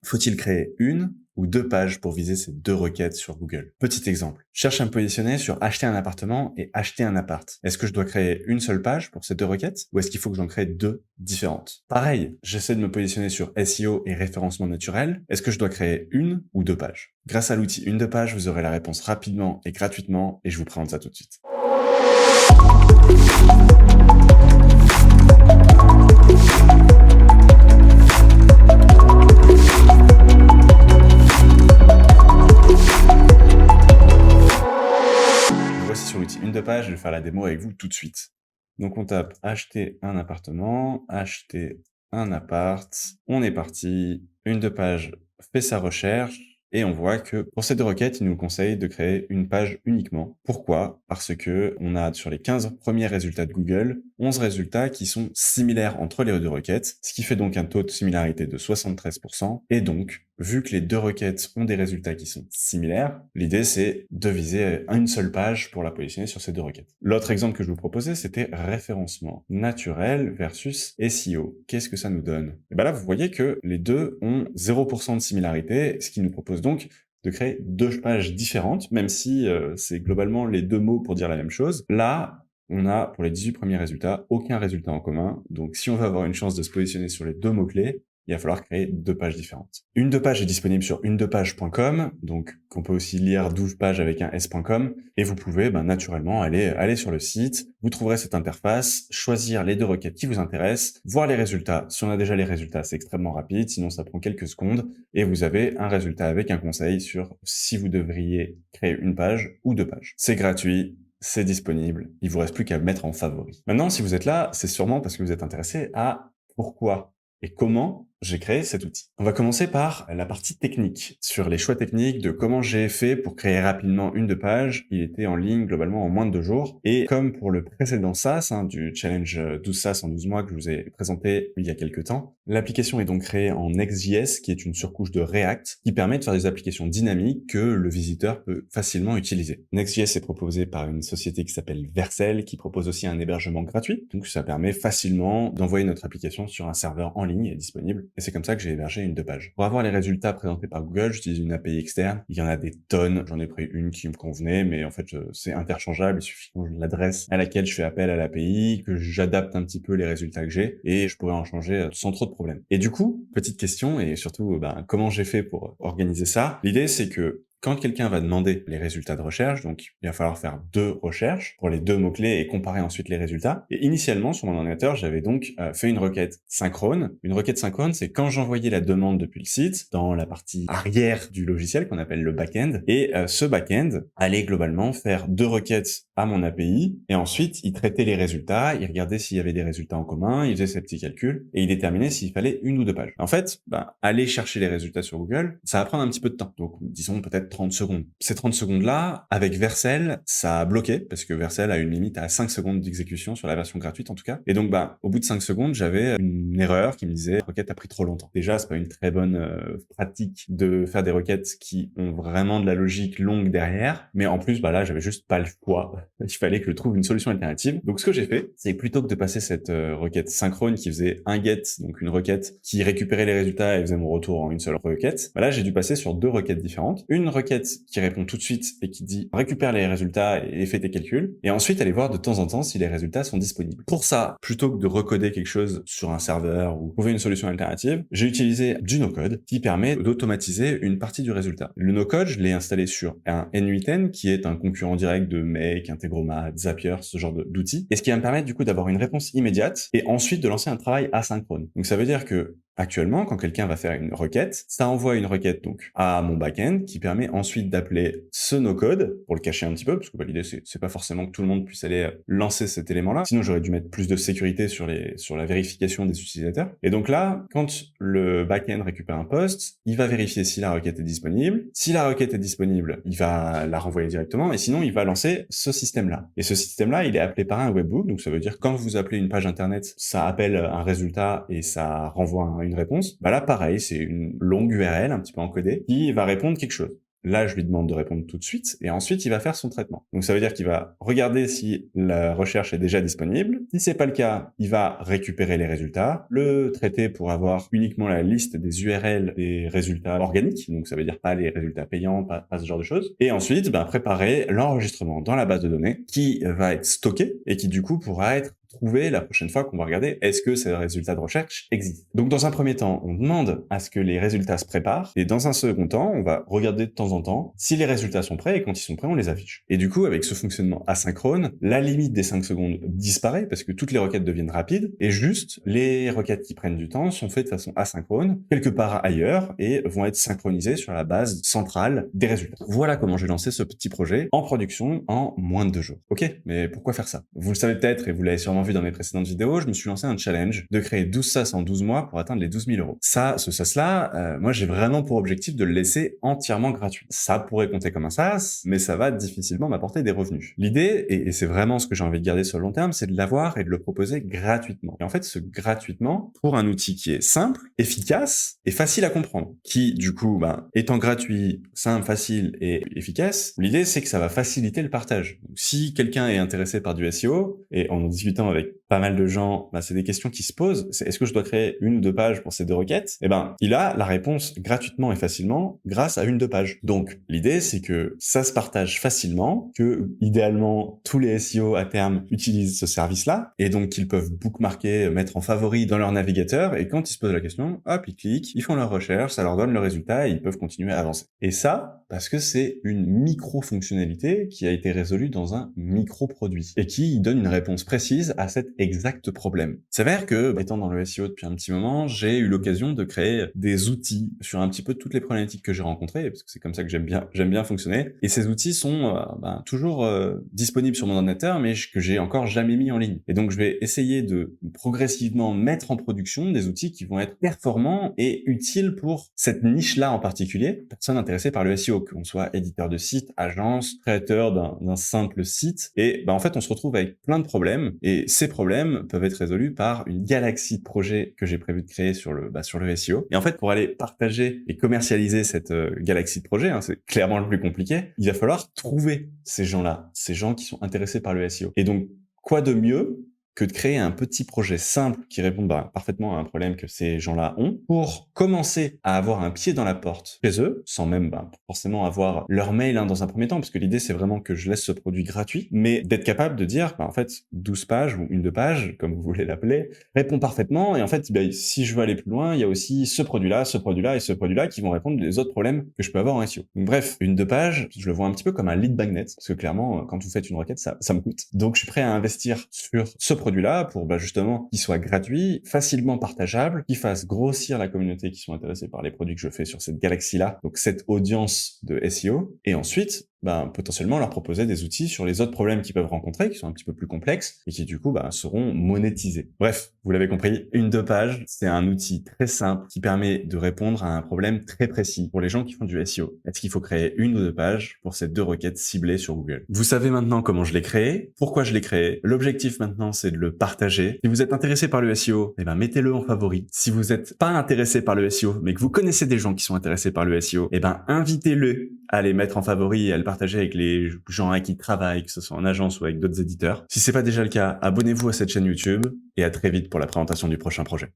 Faut-il créer une ou deux pages pour viser ces deux requêtes sur Google? Petit exemple. Je cherche à me positionner sur acheter un appartement et acheter un appart. Est-ce que je dois créer une seule page pour ces deux requêtes ou est-ce qu'il faut que j'en crée deux différentes? Pareil, j'essaie de me positionner sur SEO et référencement naturel. Est-ce que je dois créer une ou deux pages? Grâce à l'outil Une de page, vous aurez la réponse rapidement et gratuitement et je vous présente ça tout de suite. Voici sur l'outil Une de page, je vais faire la démo avec vous tout de suite. Donc on tape acheter un appartement, acheter un appart, on est parti, Une de page fait sa recherche et on voit que pour ces deux requêtes, il nous conseille de créer une page uniquement. Pourquoi? Parce que on a sur les 15 premiers résultats de Google, 11 résultats qui sont similaires entre les deux requêtes, ce qui fait donc un taux de similarité de 73%. Et donc, vu que les deux requêtes ont des résultats qui sont similaires, l'idée c'est de viser une seule page pour la positionner sur ces deux requêtes. L'autre exemple que je vous proposais, c'était référencement naturel versus SEO. Qu'est-ce que ça nous donne? Et bien là, vous voyez que les deux ont 0% de similarité, ce qui nous propose donc de créer deux pages différentes, même si c'est globalement les deux mots pour dire la même chose. Là, on a, pour les 18 premiers résultats, aucun résultat en commun. Donc, si on veut avoir une chance de se positionner sur les deux mots-clés, il va falloir créer deux pages différentes. Une de page est disponible sur unedepage.com, donc qu'on peut aussi lire 12 pages avec un s.com, et vous pouvez naturellement aller sur le site, vous trouverez cette interface, choisir les deux requêtes qui vous intéressent, voir les résultats. Si on a déjà les résultats, c'est extrêmement rapide, sinon ça prend quelques secondes, et vous avez un résultat avec un conseil sur si vous devriez créer une page ou deux pages. C'est gratuit. C'est disponible, il vous reste plus qu'à le mettre en favori. Maintenant, si vous êtes là, c'est sûrement parce que vous êtes intéressé à pourquoi et comment j'ai créé cet outil. On va commencer par la partie technique, sur les choix techniques de comment j'ai fait pour créer rapidement une de page. Il était en ligne globalement en moins de 2 jours. Et comme pour le précédent SaaS, du challenge 12 SaaS en 12 mois que je vous ai présenté il y a quelques temps, l'application est donc créée en Next.js, qui est une surcouche de React, qui permet de faire des applications dynamiques que le visiteur peut facilement utiliser. Next.js est proposé par une société qui s'appelle Vercel, qui propose aussi un hébergement gratuit. Donc ça permet facilement d'envoyer notre application sur un serveur en ligne et disponible. Et c'est comme ça que j'ai hébergé une de page. Pour avoir les résultats présentés par Google, j'utilise une API externe. Il y en a des tonnes. J'en ai pris une qui me convenait, mais en fait, c'est interchangeable. Il suffit que l'adresse à laquelle je fais appel à l'API, que j'adapte un petit peu les résultats que j'ai, et je pourrais en changer sans trop de problèmes. Et du coup, petite question, et surtout, comment j'ai fait pour organiser ça? L'idée, c'est que quand quelqu'un va demander les résultats de recherche, donc il va falloir faire deux recherches pour les deux mots-clés et comparer ensuite les résultats. Et initialement, sur mon ordinateur, j'avais donc fait une requête synchrone. Une requête synchrone, c'est quand j'envoyais la demande depuis le site, dans la partie arrière du logiciel qu'on appelle le back-end. Et ce back-end allait globalement faire deux requêtes à mon API. Et ensuite, il traitait les résultats, il regardait s'il y avait des résultats en commun, il faisait ses petits calculs et il déterminait s'il fallait une ou deux pages. En fait, aller chercher les résultats sur Google, ça va prendre un petit peu de temps. Donc, disons peut-être 30 secondes. Ces 30 secondes-là, avec Vercel, ça a bloqué, parce que Vercel a une limite à 5 secondes d'exécution sur la version gratuite, en tout cas. Et donc, au bout de 5 secondes, j'avais une erreur qui me disait, la requête a pris trop longtemps. Déjà, c'est pas une très bonne pratique de faire des requêtes qui ont vraiment de la logique longue derrière. Mais en plus, là, j'avais juste pas le choix. Il fallait que je trouve une solution alternative. Donc, ce que j'ai fait, c'est plutôt que de passer cette requête synchrone qui faisait un get, donc une requête qui récupérait les résultats et faisait mon retour en une seule requête, là, j'ai dû passer sur deux requêtes différentes. Une requête qui répond tout de suite et qui dit récupère les résultats et fais tes calculs, et ensuite aller voir de temps en temps si les résultats sont disponibles. Pour ça, plutôt que de recoder quelque chose sur un serveur ou trouver une solution alternative, j'ai utilisé du no-code qui permet d'automatiser une partie du résultat. Le no-code, je l'ai installé sur un N8N qui est un concurrent direct de Make, Integromat, Zapier, ce genre d'outils, et ce qui va me permettre du coup d'avoir une réponse immédiate et ensuite de lancer un travail asynchrone. Donc ça veut dire que actuellement, quand quelqu'un va faire une requête, ça envoie une requête donc à mon back-end qui permet ensuite d'appeler ce no-code pour le cacher un petit peu, parce que l'idée c'est pas forcément que tout le monde puisse aller lancer cet élément-là. Sinon, j'aurais dû mettre plus de sécurité sur la vérification des utilisateurs. Et donc là, quand le back-end récupère un post, il va vérifier si la requête est disponible. Si la requête est disponible, il va la renvoyer directement, et sinon, il va lancer ce système-là. Et ce système-là, il est appelé par un webhook, donc ça veut dire quand vous appelez une page internet, ça appelle un résultat et ça renvoie une réponse. Là, pareil, c'est une longue URL un petit peu encodée qui va répondre quelque chose. là, je lui demande de répondre tout de suite, et ensuite, il va faire son traitement. Donc, ça veut dire qu'il va regarder si la recherche est déjà disponible. Si c'est pas le cas, il va récupérer les résultats, le traiter pour avoir uniquement la liste des URL des résultats organiques, donc ça veut dire pas les résultats payants, pas ce genre de choses. Et ensuite, préparer l'enregistrement dans la base de données qui va être stocké et qui du coup pourra être trouver la prochaine fois qu'on va regarder est-ce que ces résultats de recherche existent. Donc dans un premier temps, on demande à ce que les résultats se préparent et dans un second temps, on va regarder de temps en temps si les résultats sont prêts et quand ils sont prêts, on les affiche. Et du coup, avec ce fonctionnement asynchrone, la limite des 5 secondes disparaît parce que toutes les requêtes deviennent rapides et juste les requêtes qui prennent du temps sont faites de façon asynchrone quelque part ailleurs et vont être synchronisées sur la base centrale des résultats. Voilà comment j'ai lancé ce petit projet en production en moins de 2 jours. Ok, mais pourquoi faire ça? Vous le savez peut-être et vous l'avez sûrement vu dans mes précédentes vidéos, je me suis lancé un challenge de créer 12 SaaS en 12 mois pour atteindre les 12 000 euros. Ce SaaS-là, moi j'ai vraiment pour objectif de le laisser entièrement gratuit. Ça pourrait compter comme un SaaS, mais ça va difficilement m'apporter des revenus. L'idée, et c'est vraiment ce que j'ai envie de garder sur le long terme, c'est de l'avoir et de le proposer gratuitement. Et en fait, ce gratuitement, pour un outil qui est simple, efficace et facile à comprendre, qui du coup, étant gratuit, simple, facile et efficace, l'idée c'est que ça va faciliter le partage. Donc, si quelqu'un est intéressé par du SEO, et en discutant avec pas mal de gens, c'est des questions qui se posent. C'est est-ce que je dois créer 1 ou 2 pages pour ces 2 requêtes? Il a la réponse gratuitement et facilement grâce à 1 ou 2 pages. Donc, l'idée, c'est que ça se partage facilement, que idéalement, tous les SEO à terme utilisent ce service-là, et donc qu'ils peuvent bookmarker, mettre en favori dans leur navigateur, et quand ils se posent la question, hop, ils cliquent, ils font leur recherche, ça leur donne le résultat, et ils peuvent continuer à avancer. Et ça, parce que c'est une micro-fonctionnalité qui a été résolue dans un micro-produit, et qui donne une réponse précise à cet exact problème. Il s'avère que, étant dans le SEO depuis un petit moment, j'ai eu l'occasion de créer des outils sur un petit peu toutes les problématiques que j'ai rencontrées, parce que c'est comme ça que j'aime bien fonctionner. Et ces outils sont toujours disponibles sur mon ordinateur, mais que j'ai encore jamais mis en ligne. Et donc je vais essayer de progressivement mettre en production des outils qui vont être performants et utiles pour cette niche-là en particulier. Personne intéressée par le SEO, qu'on soit éditeur de site, agence, créateur d'un simple site. Et en fait, on se retrouve avec plein de problèmes. Et ces problèmes peuvent être résolus par une galaxie de projets que j'ai prévu de créer sur le SEO. Et en fait, pour aller partager et commercialiser cette galaxie de projets, c'est clairement le plus compliqué, il va falloir trouver ces gens-là, ces gens qui sont intéressés par le SEO. Et donc, quoi de mieux que de créer un petit projet simple qui répond parfaitement à un problème que ces gens-là ont pour commencer à avoir un pied dans la porte chez eux, sans même forcément avoir leur mail dans un premier temps, parce que l'idée c'est vraiment que je laisse ce produit gratuit, mais d'être capable de dire, en fait, 12 pages ou 1 2 pages, comme vous voulez l'appeler, répond parfaitement, et en fait, si je veux aller plus loin, il y a aussi ce produit-là et ce produit-là qui vont répondre aux autres problèmes que je peux avoir en SEO. Donc bref, 1 2 pages, je le vois un petit peu comme un lead magnet, parce que clairement, quand vous faites une requête, ça me coûte. Donc je suis prêt à investir sur ce produit-là pour justement qu'il soit gratuit, facilement partageable, qu'il fasse grossir la communauté qui sont intéressés par les produits que je fais sur cette galaxie-là, donc cette audience de SEO, et ensuite potentiellement leur proposer des outils sur les autres problèmes qu'ils peuvent rencontrer, qui sont un petit peu plus complexes, et qui du coup seront monétisés. Bref, vous l'avez compris, 1 2 pages, c'est un outil très simple qui permet de répondre à un problème très précis pour les gens qui font du SEO. Est-ce qu'il faut créer 1 ou 2 pages pour ces 2 requêtes ciblées sur Google? Vous savez maintenant comment je l'ai créé, pourquoi je l'ai créé. L'objectif maintenant, c'est de le partager. Si vous êtes intéressé par le SEO, mettez-le en favori. Si vous n'êtes pas intéressé par le SEO, mais que vous connaissez des gens qui sont intéressés par le SEO, invitez-le à les mettre en favori et à le partager avec les gens avec qui ils travaillent, que ce soit en agence ou avec d'autres éditeurs. Si c'est pas déjà le cas, abonnez-vous à cette chaîne YouTube et à très vite pour la présentation du prochain projet.